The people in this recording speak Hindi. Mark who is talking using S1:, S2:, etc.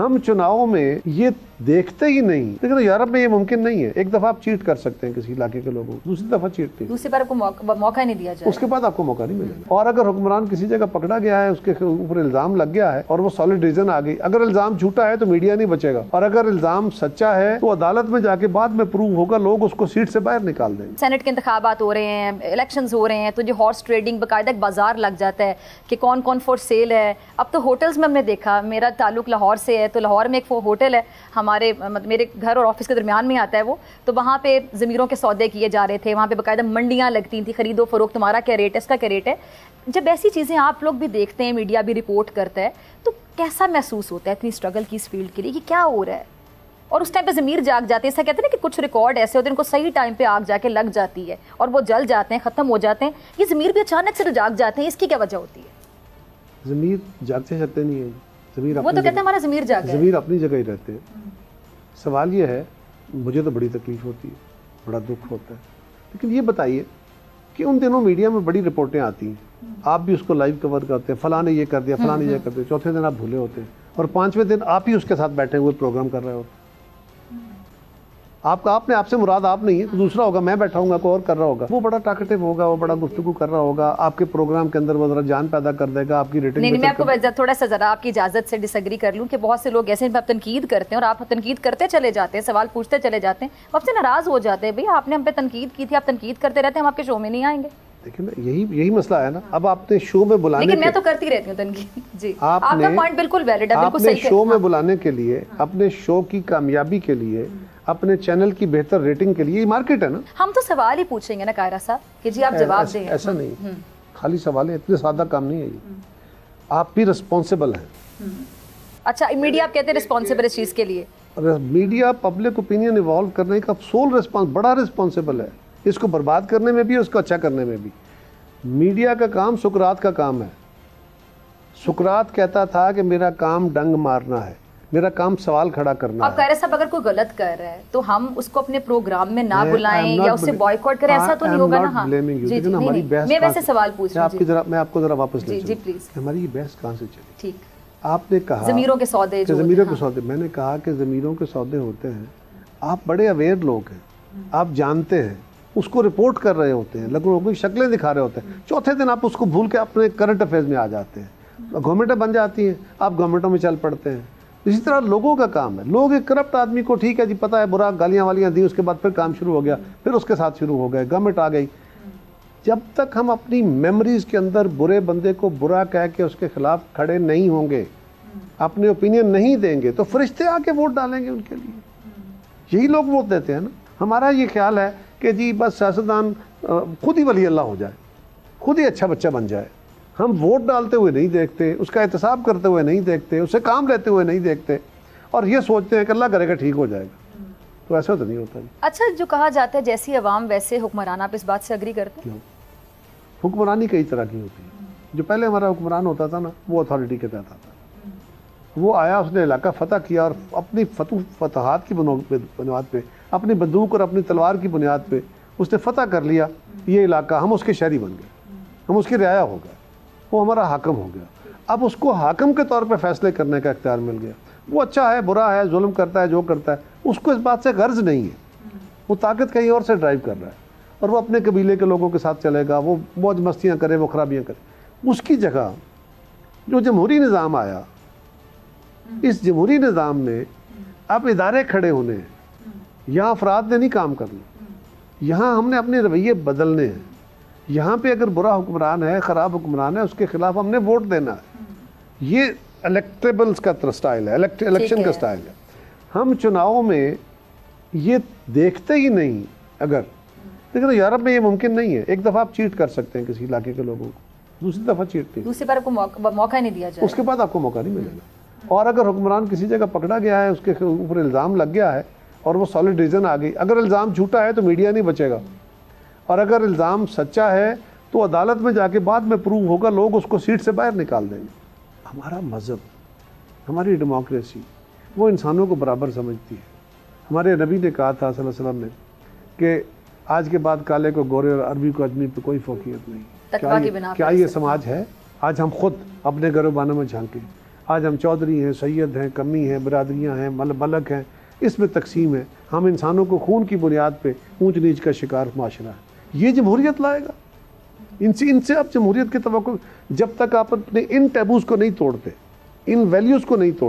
S1: हम चुनावों में ये देखते ही नहीं, लेकिन यूरोप में ये मुमकिन नहीं है। एक दफा आप चीट कर सकते हैं किसी इलाके के लोगों को, दूसरी दफा चीट नहीं,
S2: दूसरी बार आपको मौका नहीं दिया जाए,
S1: उसके बाद आपको मौका नहीं मिलेगा। और अगर हुक्मरान किसी जगह पकड़ा गया है, उसके ऊपर इल्जाम लग गया है और वो सॉलिड रीजन आ गई, अगर इल्जाम झूठा है तो मीडिया नहीं बचेगा, और अगर इल्जाम सच्चा है तो अदालत में जाके बाद में प्रूव होगा, लोग उसको सीट से बाहर निकाल देंगे।
S2: सेनेट के इंतखाबात हो रहे हैं, इलेक्शंस हो रहे हैं, तो जो हॉर्स ट्रेडिंग बाकायदा एक बाजार लग जाता है कि कौन कौन फॉर सेल है। अब तो होटल्स में हमने देखा, मेरा ताल्लुक लाहौर से है, तो लाहौर में एक होटल है हमारे, मेरे घर और ऑफिस के दरमियान में आता है वो, तो वहाँ पे ज़मीरों के सौदे किए जा रहे थे, वहाँ पे बाकायदा मंडियाँ लगती थी, खरीदो फरोख्त, तुम्हारा क्या रेट है, इसका क्या रेट है। जब ऐसी चीज़ें आप लोग भी देखते हैं, मीडिया भी रिपोर्ट करता है, तो कैसा महसूस होता है इतनी स्ट्रगल की इस फील्ड के लिए कि क्या हो रहा है? और उस टाइम पे ज़मीर जाग जाते हैं, ऐसा कहते हैं ना कि कुछ रिकॉर्ड ऐसे होते हैं उनको सही टाइम पे आग जाके लग जाती है और वो जल जाते हैं, ख़त्म हो जाते हैं। ये ज़मीर भी अचानक से जाग जाते हैं, इसकी क्या वजह होती है?
S1: ज़मीर जागते जाते नहीं है, ज़मीर
S2: वो तो कहते हैं हमारा ज़मीर जाग है,
S1: ज़मीर अपनी जगह ही रहते हैं। सवाल ये है, मुझे तो बड़ी तकलीफ होती है, बड़ा दुख होता है, लेकिन ये बताइए कि उन दिनों मीडिया में बड़ी रिपोर्टें आती हैं, आप भी उसको लाइव कवर करते हैं, फलां ने ये कर दिया, फलां ने ये कर दिया, चौथे दिन आप भूले होते हैं और पांचवें दिन आप ही उसके साथ बैठे हुए प्रोग्राम कर रहे होते। आपने आपसे मुराद आप नहीं है तो दूसरा होगा, मैं बैठा हूँ कोई और कर रहा होगा, वो बड़ा टाकटिव होगा, वो बड़ा गुफ्तगू कर रहा होगा, आपके प्रोग्राम के अंदर वो जरा जान पैदा कर देगा, आपकी रेटिंग।
S2: नहीं, मैं आपको थोड़ा सा जरा आपकी इजाजत से डिसएग्री कर लूँ कि बहुत से लोग ऐसे आप तनकीद करते हैं और आप तनकीद करते चले जाते हैं, सवाल पूछते चले जाते हैं, आपसे नाराज हो जाते हैं, भैया आपने हम पे तनकीद की थी, आप तनकीद करते रहते हैं, हम आपके शो में नहीं आएंगे।
S1: देखिए ना, यही मसला है ना। अब आपने शो में बुलाने,
S2: लेकिन मैं तो करती रहती हूँ तनकीद जी, आपका पॉइंट बिल्कुल वैलिड है, बिल्कुल सही है।
S1: शो में बुलाने के लिए, अपने शो की कामयाबी के लिए, अपने चैनल की बेहतर रेटिंग के लिए मार्केट है ना।
S2: हम तो सवाल ही पूछेंगे ना कायरा साहब कि जी आप जवाब दें।
S1: ऐसा नहीं, खाली सवाल है, इतने सादा काम नहीं है ये, आप भी रिस्पॉन्सिबल हैं।
S2: अच्छा, मीडिया आप कहते हैं रिस्पॉन्सिबल इस चीज़ के लिए?
S1: मीडिया पब्लिक ओपिनियन इवॉल्व करने का सोल बड़ा रिस्पॉन्सिबल है, इसको बर्बाद करने में भी, उसको अच्छा करने में भी। मीडिया का काम सुकरात का काम है। सुकरात कहता था कि मेरा काम डंग मारना है, मेरा काम सवाल खड़ा करना है।
S2: अब कायरा साहब अगर कोई गलत कर रहा है तो हम उसको अपने प्रोग्राम में ना बुलाएं या उससे बॉयकॉट करें, ऐसा तो नहीं होगा ना? हाँ जी, मैं वैसे सवाल पूछ रही हूँ,
S1: मैं आपको जरा वापस ले
S2: जी प्लीज।
S1: हमारी ये बहस कहाँ से चली?
S2: ठीक,
S1: आपने कहा
S2: ज़मीरों के सौदे,
S1: ज़मीरों के सौदे, मैंने कहा कि ज़मीरों के सौदे होते हैं, आप बड़े अवेयर लोग हैं, आप जानते हैं, उसको रिपोर्ट कर रहे होते हैं, लोगों की शक्लें दिखा रहे होते हैं, चौथे दिन आप उसको भूल के अपने करंट अफेयर्स में आ जाते हैं, गवर्नमेंटें बन जाती हैं, आप गवर्नमेंटों में चल पड़ते हैं। इसी तरह लोगों का काम है, लोग एक करप्ट आदमी को ठीक है जी पता है, बुरा गालियाँ वालियाँ दी, उसके बाद फिर काम शुरू हो गया, फिर उसके साथ शुरू हो गए, गवर्नमेंट आ गई। जब तक हम अपनी मेमोरीज के अंदर बुरे बंदे को बुरा कह के उसके खिलाफ खड़े नहीं होंगे, अपने ओपिनियन नहीं देंगे, तो फरिश्ते आके वोट डालेंगे उनके लिए। यही लोग वोट देते हैं ना। हमारा ये ख्याल है कि जी बस सियासतदान खुद ही वली अल्लाह हो जाए, खुद ही अच्छा बच्चा बन जाए, हम वोट डालते हुए नहीं देखते, उसका एहतसाब करते हुए नहीं देखते, उससे काम लेते हुए नहीं देखते, और ये सोचते हैं कि अल्लाह करेगा ठीक हो जाएगा, तो ऐसा तो नहीं होता। अच्छा,
S2: जो कहा जाता है जैसी अवाम वैसे हुक्मरान, आप इस बात से अग्री करते हैं?
S1: हुक्मरानी कई तरह की होती है। जो पहले हमारा हुक्मरान होता था ना, वो अथॉरिटी के तहत आता, वो आया, उसने इलाका फतह किया और अपनी फतहात की बुनियाद पे, अपनी बंदूक और अपनी तलवार की बुनियाद पे उसने फतह कर लिया ये इलाका, हम उसके शहरी बन गए, हम उसकी रियाया हो गए, वो हमारा हाकम हो गया। अब उसको हाकम के तौर पे फैसले करने का इख्तियार मिल गया, वो अच्छा है बुरा है, जुल्म करता है जो करता है, उसको इस बात से गर्ज नहीं है, वो ताकत कहीं और से ड्राइव कर रहा है, और वो अपने कबीले के लोगों के साथ चलेगा, वो मौज मस्तियाँ करे, वो खराबियाँ करे। उसकी जगह जो जमहूरी निज़ाम आया, इस जमहूरी निज़ाम में अब इदारे खड़े होने हैं, यहाँ अफराद ने नहीं काम करना, यहाँ हमने अपने रवैये बदलने हैं। यहाँ पे अगर बुरा हुक्मरान है, ख़राब हुक्मरान है, उसके खिलाफ हमने वोट देना है। ये इलेक्टेबल्स का स्टाइल है, इलेक्शन का स्टाइल है। हम चुनावों में ये देखते ही नहीं अगर, लेकिन यूरोप में ये मुमकिन नहीं है। एक दफ़ा आप चीट कर सकते हैं किसी इलाके के लोगों को, दूसरी दफ़ा चीट नहीं,
S2: दूसरी बार आपको मौका नहीं दिया जाए,
S1: उसके बाद आपको मौका नहीं मिलेगा। और अगर हुक्मरान किसी जगह पकड़ा गया है, उसके ऊपर इल्ज़ाम लग गया है और वो सॉलिड रीज़न आ गई, अगर इल्ज़ाम झूठा है तो मीडिया नहीं बचेगा, और अगर इल्ज़ाम सच्चा है तो अदालत में जाके बाद में प्रूव होगा, लोग उसको सीट से बाहर निकाल देंगे। हमारा मज़हब, हमारी डेमोक्रेसी वो इंसानों को बराबर समझती है। हमारे नबी ने कहा था सल्लल्लाहु अलैहि वसल्लम ने कि आज के बाद काले को गोरे और अरबी को अजमी पे कोई फौकियत नहीं। क्या ये समाज है? आज हम खुद अपने गर्भानों में झांकें, आज हम चौधरी हैं, सैयद हैं, कमी हैं, बरादरियाँ हैं, मलक हैं, इसमें तकसीम है। हम इंसानों को खून की बुनियाद पे ऊंच नीच का शिकार माशरा है। ये जमहूरियत लाएगा? इनसे आप जमहूरियत के तवक्कुल, जब तक आप अपने इन टैबूज़ को नहीं तोड़ते, इन वैल्यूज़ को नहीं तोड़ते,